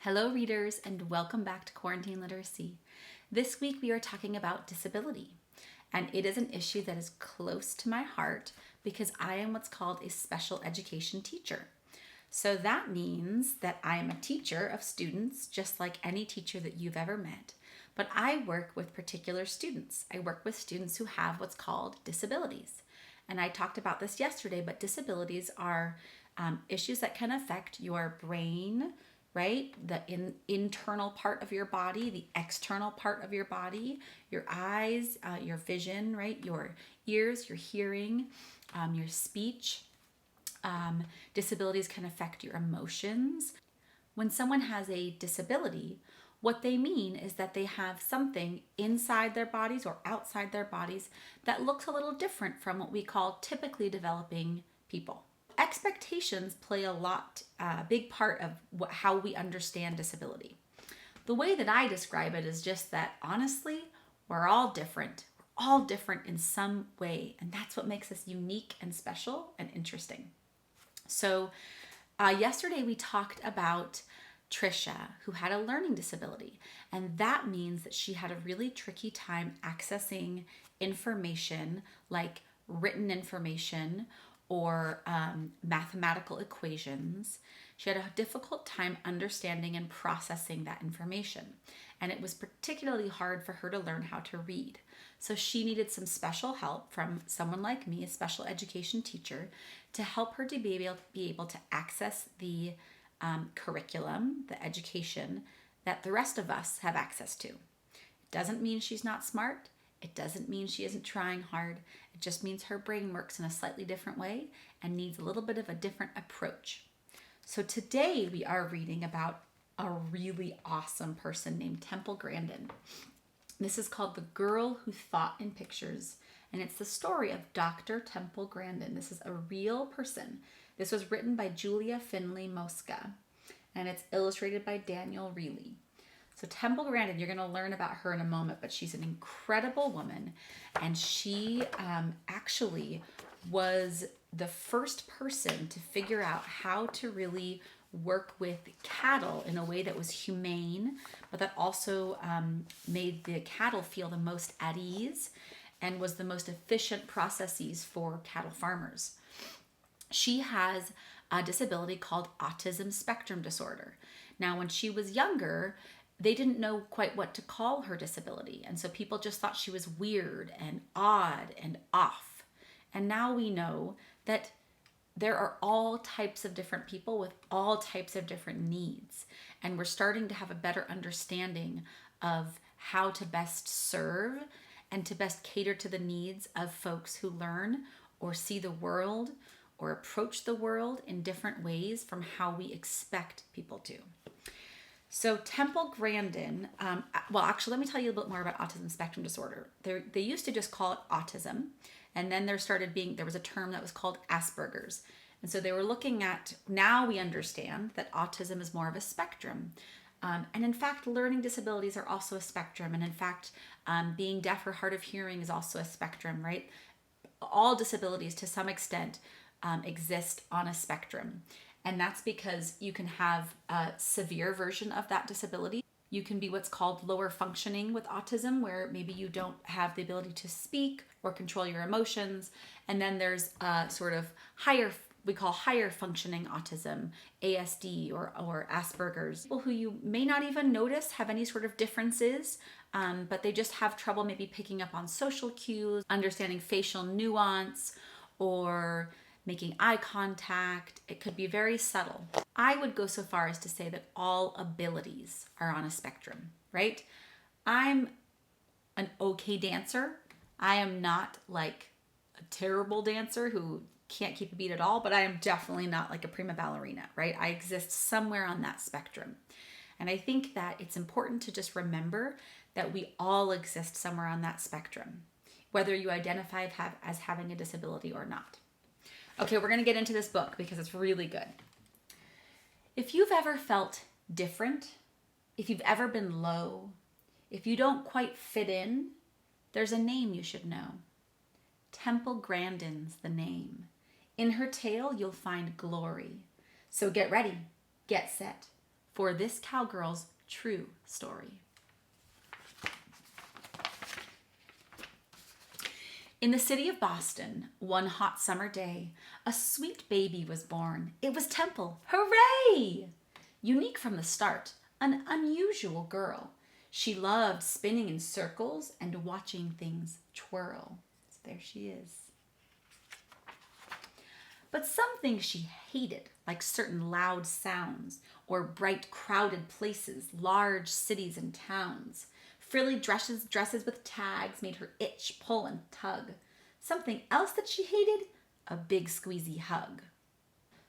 Hello readers, and welcome back to Quarantine Literacy. This week we are talking about disability, and it is an issue that is close to my heart because I am what's called a special education teacher. So that means that I am a teacher of students just like any teacher that you've ever met, but I work with particular students. I work with students who have what's called disabilities. And I talked about this yesterday, but disabilities are issues that can affect your brain, right? The internal part of your body, the external part of your body, your eyes, your vision, right? Your ears, your hearing, your speech. Disabilities can affect your emotions. When someone has a disability, what they mean is that they have something inside their bodies or outside their bodies that looks a little different from what we call typically developing people. Expectations play a big part of how we understand disability. The way that I describe it is just that honestly, we're all different. We're all different in some way, and that's what makes us unique and special and interesting. So yesterday we talked about Trisha, who had a learning disability, and that means that she had a really tricky time accessing information like written information or mathematical equations. She had a difficult time understanding and processing that information, and it was particularly hard for her to learn how to read. So she needed some special help from someone like me, a special education teacher, to help her to be able to access the curriculum, the education that the rest of us have access to. It doesn't mean she's not smart. It doesn't mean she isn't trying hard. It just means her brain works in a slightly different way and needs a little bit of a different approach. So today we are reading about a really awesome person named Temple Grandin. This is called The Girl Who Thought in Pictures, and it's the story of Dr. Temple Grandin. This is a real person. This was written by Julia Finley Mosca, and it's illustrated by Daniel Reilly. So Temple Grandin, you're going to learn about her in a moment, but she's an incredible woman, and she actually was the first person to figure out how to really work with cattle in a way that was humane, but that also made the cattle feel the most at ease and was the most efficient processes for cattle farmers. She has a disability called autism spectrum disorder. Now, when she was younger, they didn't know quite what to call her disability. And so people just thought she was weird and odd and off. And now we know that there are all types of different people with all types of different needs. And we're starting to have a better understanding of how to best serve and to best cater to the needs of folks who learn or see the world or approach the world in different ways from how we expect people to. So Temple Grandin, let me tell you a bit more about autism spectrum disorder. They used to just call it autism, and then there was a term that was called Asperger's. And so they were looking at, now we understand that autism is more of a spectrum. And in fact, learning disabilities are also a spectrum. And in fact, being deaf or hard of hearing is also a spectrum, right? All disabilities to some extent exist on a spectrum. And that's because you can have a severe version of that disability. You can be what's called lower functioning with autism, where maybe you don't have the ability to speak or control your emotions. And then there's a sort of we call higher functioning autism, ASD or Asperger's. People who you may not even notice have any sort of differences, but they just have trouble maybe picking up on social cues, understanding facial nuance, or making eye contact. It could be very subtle. I would go so far as to say that all abilities are on a spectrum, right? I'm an okay dancer. I am not like a terrible dancer who can't keep a beat at all, but I am definitely not like a prima ballerina, right? I exist somewhere on that spectrum. And I think that it's important to just remember that we all exist somewhere on that spectrum, whether you identify as having a disability or not. Okay, we're going to get into this book because it's really good. If you've ever felt different, if you've ever been low, if you don't quite fit in, there's a name you should know. Temple Grandin's the name. In her tale, you'll find glory. So get ready, get set, for this cowgirl's true story. In the city of Boston, one hot summer day, a sweet baby was born. It was Temple. Hooray! Unique from the start, an unusual girl. She loved spinning in circles and watching things twirl. So there she is. But some things she hated, like certain loud sounds or bright crowded places, large cities and towns. Frilly dresses with tags made her itch, pull, and tug. Something else that she hated, a big squeezy hug.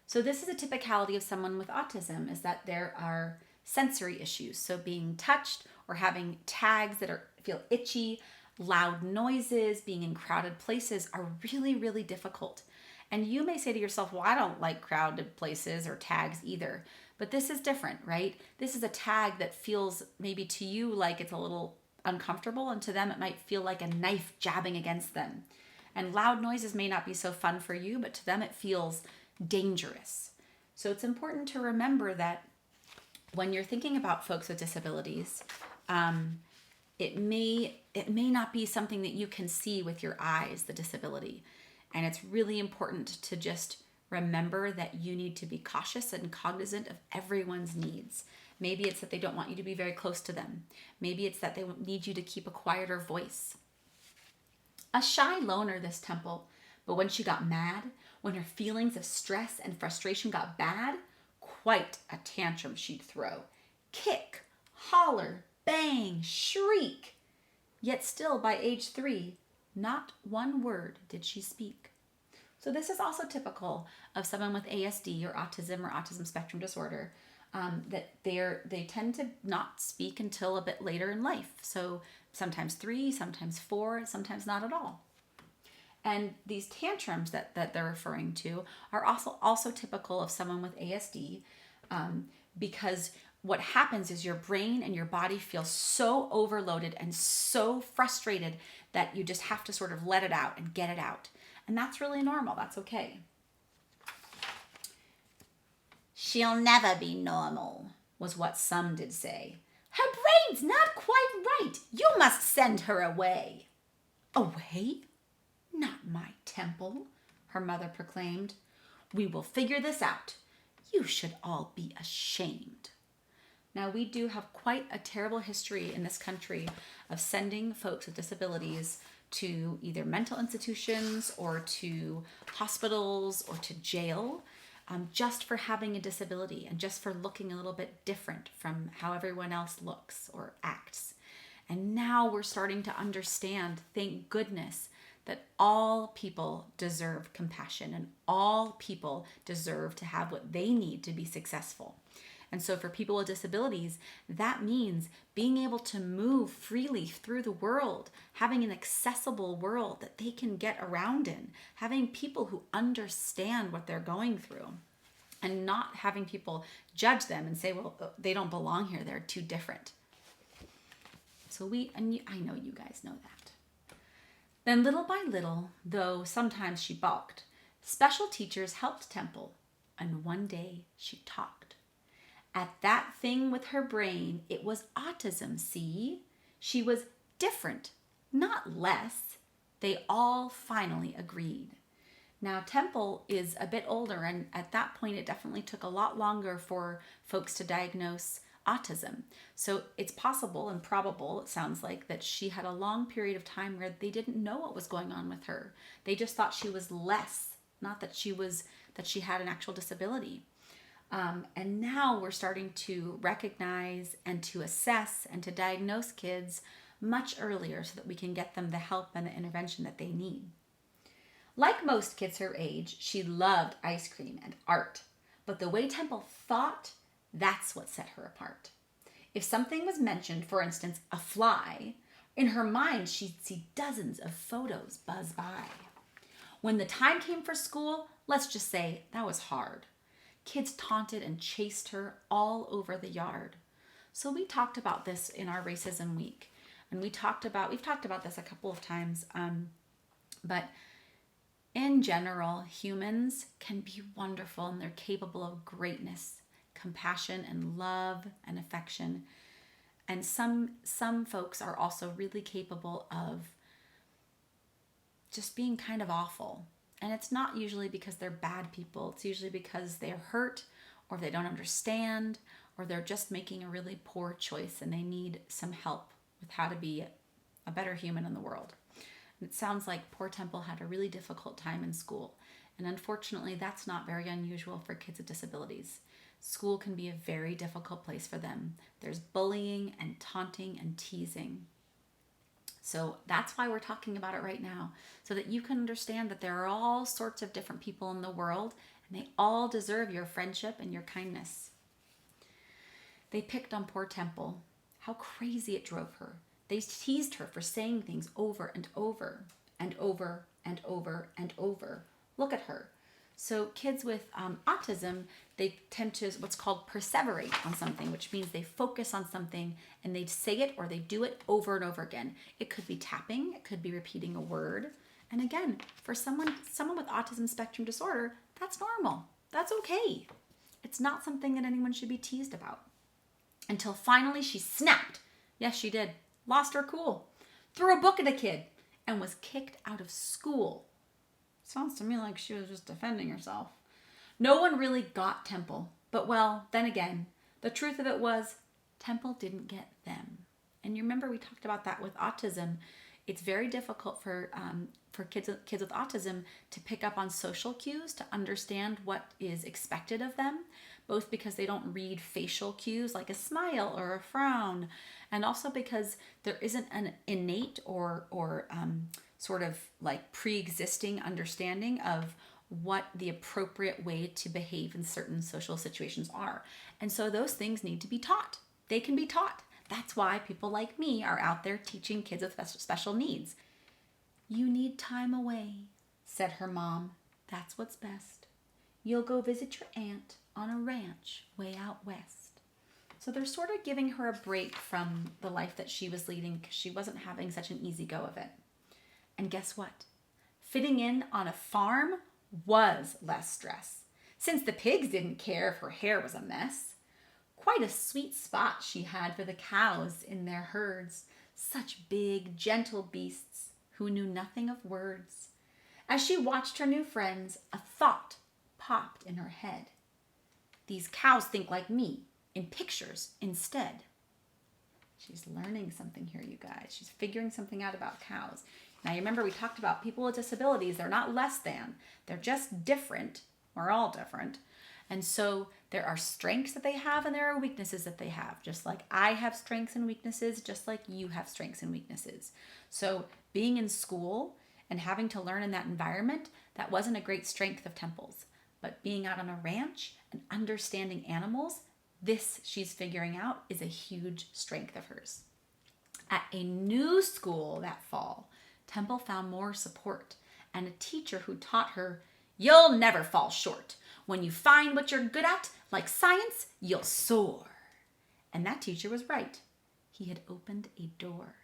So this is a typicality of someone with autism, is that there are sensory issues. So being touched or having tags that feel itchy, loud noises, being in crowded places are really, really difficult. And you may say to yourself, well, I don't like crowded places or tags either. But this is different, right? This is a tag that feels maybe to you like it's a little uncomfortable, and to them it might feel like a knife jabbing against them. And loud noises may not be so fun for you, but to them it feels dangerous. So it's important to remember that when you're thinking about folks with disabilities, it may not be something that you can see with your eyes, the disability. And it's really important to just remember that you need to be cautious and cognizant of everyone's needs. Maybe it's that they don't want you to be very close to them. Maybe it's that they need you to keep a quieter voice. A shy loner, this Temple, but when she got mad, when her feelings of stress and frustration got bad, quite a tantrum she'd throw. Kick, holler, bang, shriek. Yet still by age 3, not one word did she speak. So this is also typical of someone with ASD or autism spectrum disorder, that they tend to not speak until a bit later in life. So sometimes 3, sometimes 4, sometimes not at all. And these tantrums that they're referring to are also typical of someone with ASD, because what happens is your brain and your body feel so overloaded and so frustrated that you just have to sort of let it out and get it out. And that's really normal. That's okay. She'll never be normal, was what some did say. Her brain's not quite right. You must send her away. Away? Not my Temple, her mother proclaimed. We will figure this out. You should all be ashamed. Now, we do have quite a terrible history in this country of sending folks with disabilities to either mental institutions or to hospitals or to jail, just for having a disability and just for looking a little bit different from how everyone else looks or acts. And now we're starting to understand, thank goodness, that all people deserve compassion and all people deserve to have what they need to be successful. And so for people with disabilities, that means being able to move freely through the world, having an accessible world that they can get around in, having people who understand what they're going through, and not having people judge them and say, well, they don't belong here, they're too different. So I know you guys know that. Then little by little, though sometimes she balked, special teachers helped Temple, and one day she talked. At that thing with her brain, it was autism, see? She was different, not less. They all finally agreed. Now, Temple is a bit older, and at that point, it definitely took a lot longer for folks to diagnose autism. So it's possible and probable, it sounds like, that she had a long period of time where they didn't know what was going on with her. They just thought she was less, not that she had an actual disability. And now we're starting to recognize and to assess and to diagnose kids much earlier so that we can get them the help and the intervention that they need. Like most kids her age, she loved ice cream and art, but the way Temple thought, that's what set her apart. If something was mentioned, for instance, a fly, in her mind she'd see dozens of photos buzz by. When the time came for school, let's just say that was hard. Kids taunted and chased her all over the yard. So we talked about this in our Racism Week. And we've talked about this a couple of times. But in general, humans can be wonderful and they're capable of greatness. compassion and love and affection. And some folks are also really capable of just being kind of awful. And it's not usually because they're bad people. It's usually because they're hurt, or they don't understand, or they're just making a really poor choice and they need some help with how to be a better human in the world. And it sounds like poor Temple had a really difficult time in school. And unfortunately, that's not very unusual for kids with disabilities. School can be a very difficult place for them. There's bullying and taunting and teasing. So that's why we're talking about it right now, so that you can understand that there are all sorts of different people in the world, and they all deserve your friendship and your kindness. They picked on poor Temple. How crazy it drove her. They teased her for saying things over and over and over and over and over. Look at her. So kids with autism, they tend to what's called perseverate on something, which means they focus on something and they say it or they do it over and over again. It could be tapping, it could be repeating a word. And again, for someone with autism spectrum disorder, that's normal. That's okay. It's not something that anyone should be teased about. Until finally she snapped. Yes, she did. Lost her cool. Threw a book at a kid and was kicked out of school. Sounds to me like she was just defending herself. No one really got Temple. But well, then again, the truth of it was Temple didn't get them. And you remember we talked about that with autism. It's very difficult for kids with autism to pick up on social cues, to understand what is expected of them, both because they don't read facial cues like a smile or a frown, and also because there isn't an innate or sort of like pre-existing understanding of what the appropriate way to behave in certain social situations are. And so those things need to be taught. They can be taught. That's why people like me are out there teaching kids with special needs. You need time away, said her mom. That's what's best. You'll go visit your aunt on a ranch way out west. So they're sort of giving her a break from the life that she was leading because she wasn't having such an easy go of it. And guess what? Fitting in on a farm was less stress, since the pigs didn't care if her hair was a mess. Quite a sweet spot she had for the cows in their herds, such big, gentle beasts who knew nothing of words. As she watched her new friends, a thought popped in her head. These cows think like me, in pictures instead. She's learning something here, you guys. She's figuring something out about cows. Now, you remember we talked about people with disabilities. They're not less than. They're just different. We're all different. And so there are strengths that they have and there are weaknesses that they have. Just like I have strengths and weaknesses, just like you have strengths and weaknesses. So being in school and having to learn in that environment, that wasn't a great strength of Temple's. But being out on a ranch and understanding animals, this she's figuring out is a huge strength of hers. At a new school that fall, Temple found more support and a teacher who taught her, you'll never fall short. When you find what you're good at, like science, you'll soar. And that teacher was right. He had opened a door.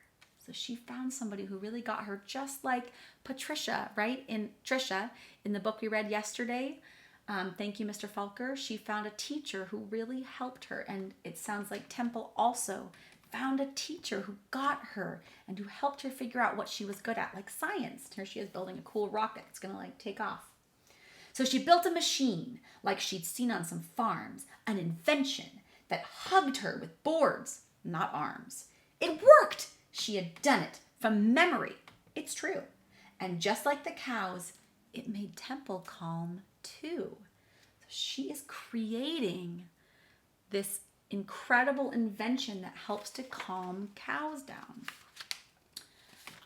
So she found somebody who really got her, just like Patricia, right? Trisha, in the book we read yesterday, thank you, Mr. Falker. She found a teacher who really helped her. And it sounds like Temple also found a teacher who got her and who helped her figure out what she was good at, like science. Here she is building a cool rocket that's going to take off. So she built a machine like she'd seen on some farms, an invention that hugged her with boards, not arms. It worked! She had done it from memory. It's true. And just like the cows, it made Temple calm too. So she is creating this incredible invention that helps to calm cows down.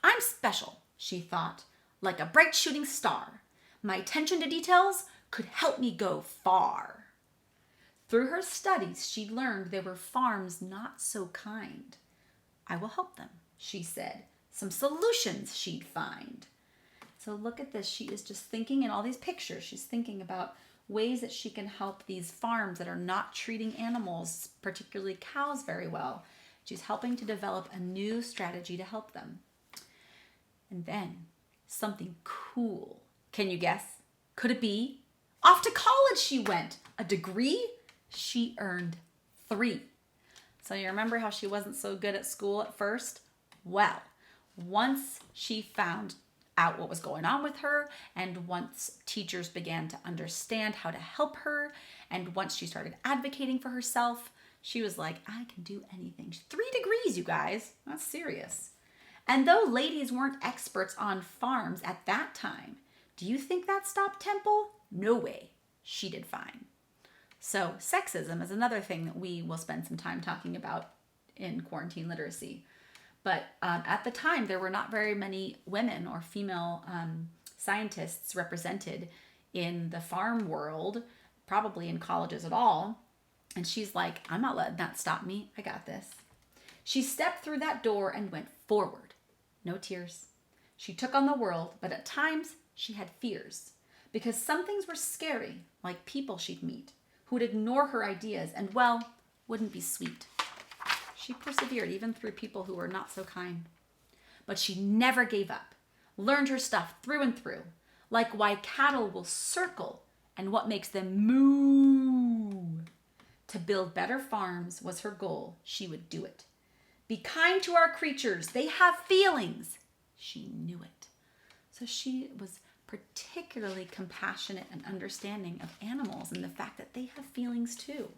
I'm special, she thought, like a bright shooting star. My attention to details could help me go far. Through her studies, she learned there were farms not so kind. I will help them, she said. Some solutions she'd find. So look at this. She is just thinking in all these pictures. She's thinking about ways that she can help these farms that are not treating animals, particularly cows, very well. She's helping to develop a new strategy to help them. And then something cool. Can you guess? Could it be? Off to college she went. A degree? she earned 3. So you remember how she wasn't so good at school at first? Well, once she found out what was going on with her, and once teachers began to understand how to help her, and once she started advocating for herself, she was like, I can do anything. 3 degrees, you guys. That's serious. And though ladies weren't experts on farms at that time, do you think that stopped Temple? No way. She did fine. So sexism is another thing that we will spend some time talking about in quarantine literacy. But at the time, there were not very many women or female scientists represented in the farm world, probably in colleges at all. And she's like, I'm not letting that stop me. I got this. She stepped through that door and went forward. No tears. She took on the world, but at times she had fears because some things were scary, like people she'd meet who would ignore her ideas and, well, wouldn't be sweet. She persevered even through people who were not so kind. But she never gave up, learned her stuff through and through, like why cattle will circle and what makes them moo. To build better farms was her goal. She would do it. Be kind to our creatures. They have feelings. She knew it. So she was particularly compassionate and understanding of animals and the fact that they have feelings too.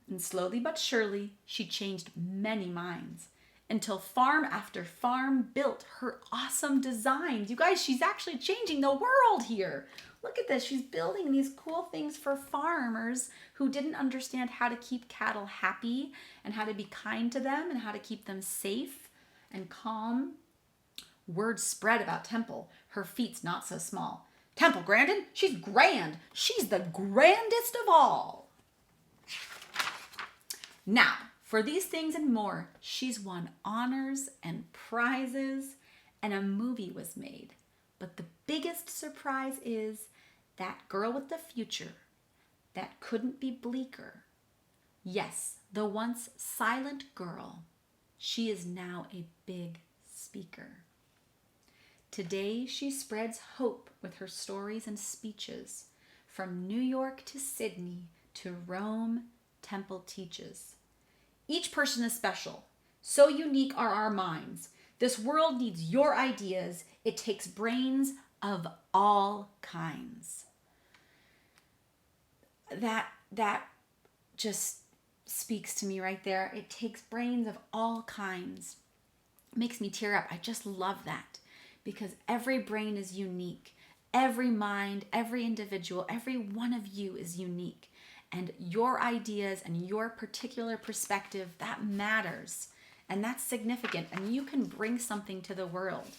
And slowly but surely, she changed many minds until farm after farm built her awesome designs. You guys, she's actually changing the world here. Look at this. She's building these cool things for farmers who didn't understand how to keep cattle happy and how to be kind to them and how to keep them safe and calm. Word spread about Temple. Her feet's not so small. Temple Grandin, she's grand. She's the grandest of all. Now, for these things and more, she's won honors and prizes, and a movie was made. But the biggest surprise is that girl with the future that couldn't be bleaker. Yes, the once silent girl. She is now a big speaker. Today, she spreads hope with her stories and speeches. From New York to Sydney to Rome, Temple teaches. Each person is special. So unique are our minds. This world needs your ideas. It takes brains of all kinds. That just speaks to me right there. It takes brains of all kinds. It makes me tear up. I just love that because every brain is unique. Every mind, every individual, every one of you is unique. And your ideas and your particular perspective, that matters. And that's significant. And you can bring something to the world.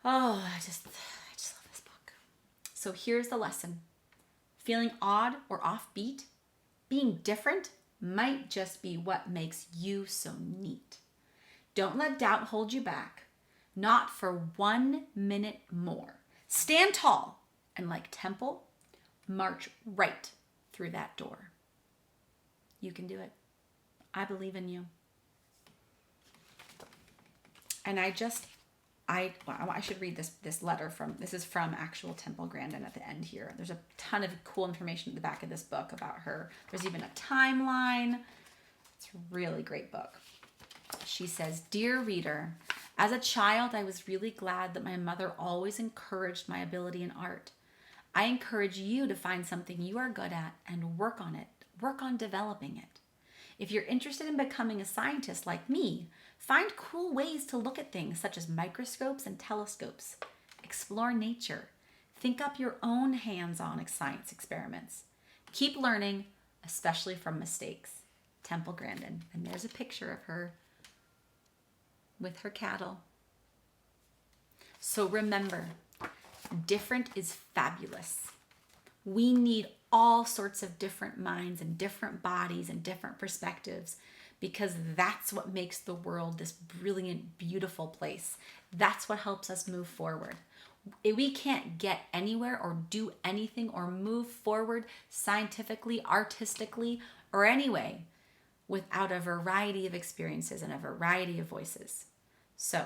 Oh, I just love this book. So here's the lesson. Feeling odd or offbeat, being different might just be what makes you so neat. Don't let doubt hold you back. Not for 1 minute more. Stand tall and like Temple, march right through that door. You can do it. I believe in you. And I should read this letter this is from actual Temple Grandin at the end here. There's a ton of cool information at the back of this book about her. There's even a timeline. It's a really great book. She says, Dear reader, as a child, I was really glad that my mother always encouraged my ability in art. I encourage you to find something you are good at and work on it. Work on developing it. If you're interested in becoming a scientist like me, find cool ways to look at things such as microscopes and telescopes. Explore nature. Think up your own hands-on science experiments. Keep learning, especially from mistakes. Temple Grandin. And there's a picture of her with her cattle. So remember, different is fabulous. We need all sorts of different minds and different bodies and different perspectives because that's what makes the world this brilliant, beautiful place. That's what helps us move forward. We can't get anywhere or do anything or move forward scientifically, artistically, or anyway without a variety of experiences and a variety of voices. So,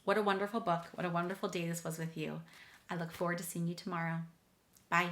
what a wonderful book. What a wonderful day this was with you. I look forward to seeing you tomorrow. Bye.